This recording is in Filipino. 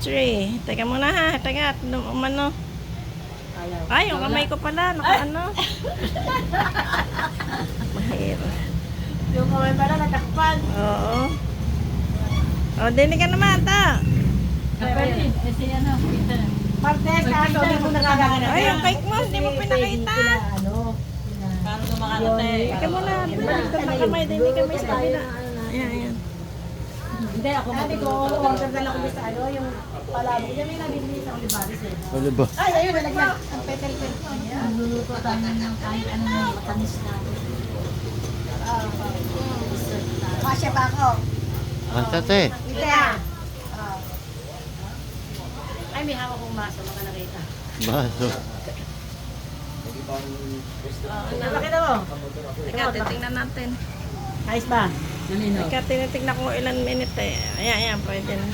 3. Teka muna ha. Teka. Umano. Ay, yung kamay ko pala. Nakaano. Mahirap. Yung kamay pala natakpan. Oo. O, dinig ka naman, ta. Martes, kaso hindi mo nakakagana. Ay, yung cake mo, hindi mo pinakita. Paano kumakarating? Teka muna. Baliktad ng kamay. Dinig kami sa kabila. Ayan, ayan. Hindi ako sabi ko, order na lang kami sa ano, yung palabo. Yan may nabibili sa Olivares eh. Ano ba? Ay, ayun, nalagyan. Ang petel-pel. Nagluluto tayo ng kahit ano na matamis natin. Kasya pa ako. Ang tate. Hindi ah. Ay, may hawak kong baso, baka nakita. Baso. Nakita mo? Teka, titingnan natin. Ayos ba? Teka, tinitignan ko ilan minute eh. Ayan, ayan, pwede na.